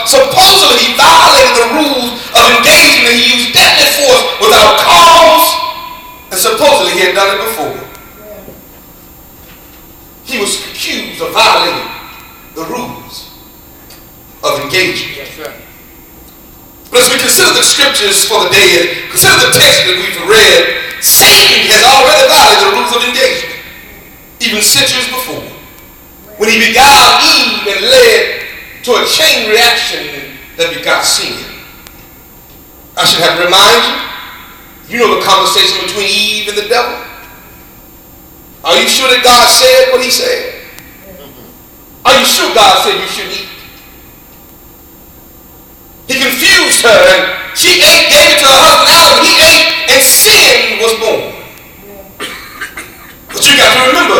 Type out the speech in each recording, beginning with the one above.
supposedly he violated the rules of engagement. He used deadly force without cause, and supposedly he had done it before. He was accused of violating the rules of engagement. Yes, sir. But as we consider the scriptures for the day and consider the text that we've read, Satan has already violated the rules of engagement, even centuries before, when he beguiled Eve and led to a chain reaction that begot sin. I should have to remind you, you know the conversation between Eve and the devil. Are you sure that God said what he said? Are you sure God said you shouldn't eat? He confused her, and she ate, gave it to her husband Adam. He ate, and sin was born. But you got to remember,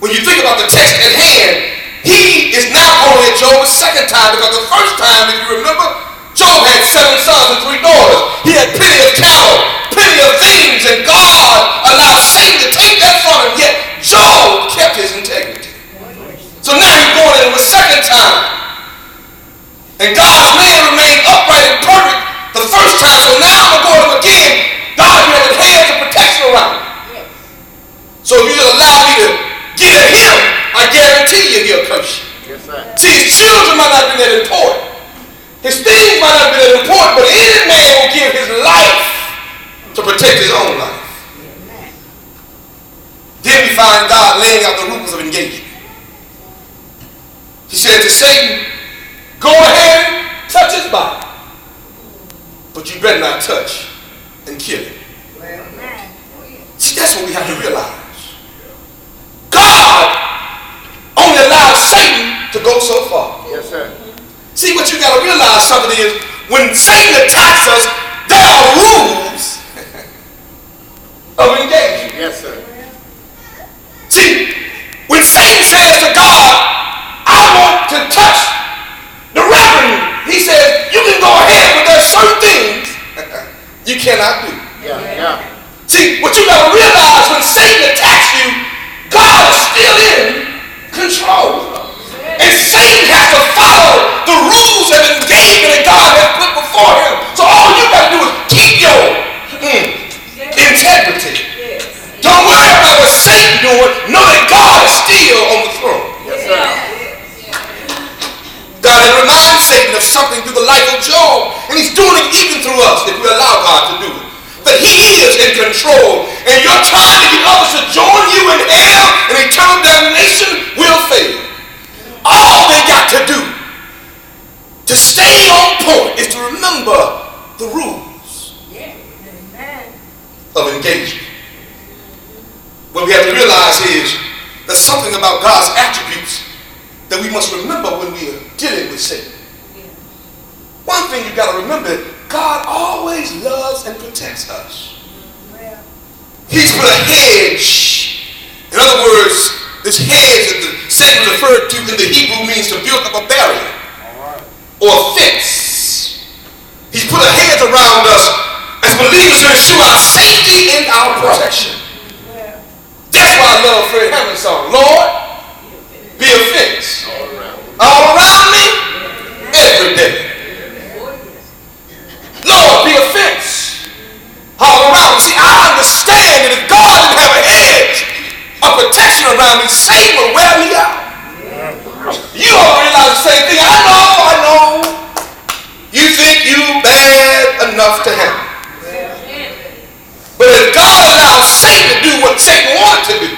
when you think about the text at hand, he is now only at Job's second time, because the first time, if you remember, Job had 7 sons and 3 daughters. He had plenty of cattle, plenty of things, and God allowed Satan to take that from him, yet Job kept his integrity. So now he's going in the second time. And God's man remained upright and perfect the first time. So now I'm going to go to him again. God had his hands of protection around him. So if you just allow me to get at him, I guarantee you he'll curse you. Yes, sir. See, his children might not have been that important. His things might not have been that important, but any man will give his life to protect his own life. Then we find God laying out the rules of engagement. He said to Satan, go ahead, touch his body, but you better not touch and kill him. See, that's what we have to realize. God only allows Satan to go so far. Yes, sir. See, what you got to realize something is, when Satan attacks us, there are rules of engagement. Yes, sir. See, when Satan says to God, I want to touch the reverend, he says, you can go ahead, but there's certain things you cannot do. Yeah. See, what you got to realize, when Satan attacks you, God is still in control. And Satan has to follow the rules of engagement that God has put before him. So all you got to do is keep your integrity. Don't worry about what Satan's doing. Know that God is still on the throne. Yes, sir. God had reminded Satan of something through the life of Job, and he's doing it even through us if we allow God to do it. That he is in control, and you're trying to get others to join you in hell, and eternal damnation will fail. All they got to do to stay on point is to remember the rules of engagement. What we have to realize is there's something about God's attributes that we must remember when we are dealing with Satan. One thing you got to remember, God always loves and protects us. He's put a hedge. In other words, this hedge that the Satan referred to in the Hebrew means to build up a barrier or a fence. He's put a hedge around us as believers to ensure our safety and our protection. That's why I love Fred Hammond's song, Lord, be a fence all around me every day. Lord, be a fence all around me. See, I understand that if God didn't have a hedge of protection around me, Satan would wear me out. You all realize the same thing. I know. You think you bad enough to handle. But if God allows Satan to do what Satan wanted to do,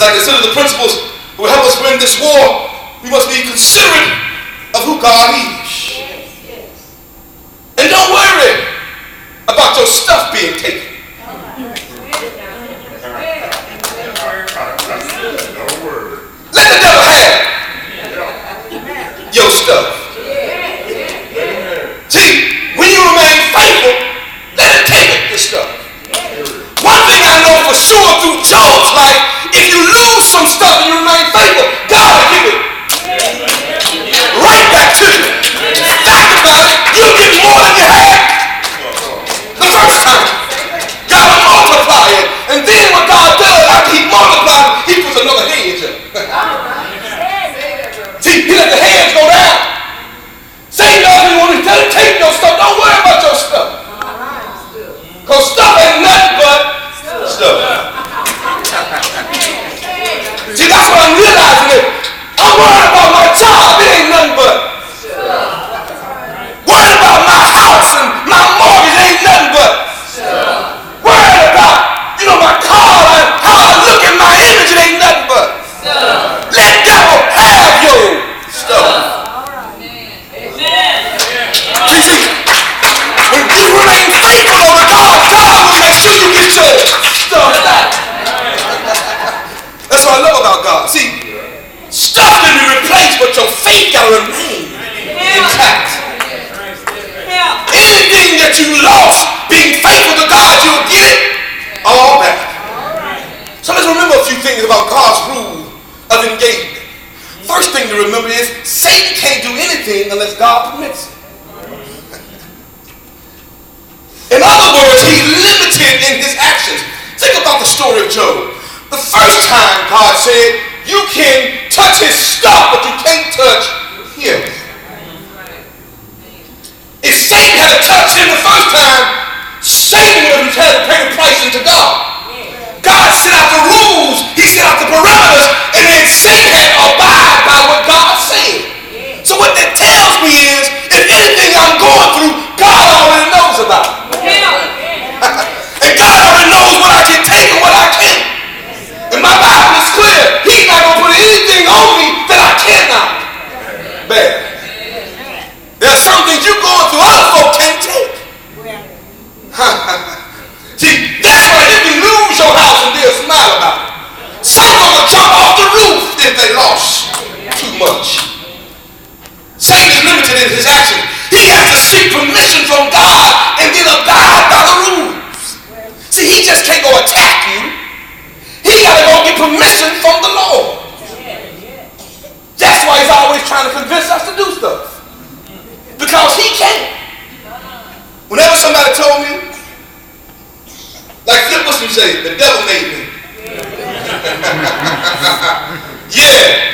As I consider the principles that will help us win this war, we must be considerate of who God is. And don't worry about your stuff being taken. Let the devil have your stuff. See, when you remain faithful, let him take your stuff. One thing I know for sure through Job's life, if you lose some stuff and you remain faithful, God will give it right back to you. Think about it. You'll get more than you had the first time. God will multiply it. And then what God does after he multiplies it, he puts another hedge up. See, he let the hedge go down. Satan doesn't want to take your stuff. Don't worry about your stuff. Because stuff ain't nothing but stuff. See, that's what I'm realizing. I'm worried about my job. It ain't nothing but worried about my house and my mortgage. It ain't nothing but worried about, my car and how I look in my image. It ain't nothing but let devil have your stuff. See, when you remain faithful over God, God will make sure you get your stuff back. That's what I love about God. See, stuff can be replaced, but your faith got to remain intact. Anything that you lost being faithful to God, you'll get it all back. So let's remember a few things about God's rule of engagement. First thing to remember is Satan can't do anything unless God permits it. In other words, he's limited in his actions. Think about the story of Job. The first time God said, you can touch his stuff, but you can't touch him. If Satan had touched him the first time, Satan would have had to pay the price into God. God set out the rules, he set out the parameters, and then Satan had to abide by what God said. So what that tells me is, if anything I'm going through, God already knows about it. And God already knows what I can take and what I can't. And my Bible is clear. He's not going to put anything on me that I cannot bear. There are some things you're going through other folk can't take. See, that's why you can lose your house and they'll smile about it. Some of them will jump off the roof if they lost too much. Satan is limited in his action. He has to seek permission from God and then abide by the rules. See, he just can't go attack you. He got to go get permission from the Lord. That's why he's always trying to convince us to do stuff. Because he can't. Whenever somebody told me, like Flip, what you say, the devil made me. Yeah.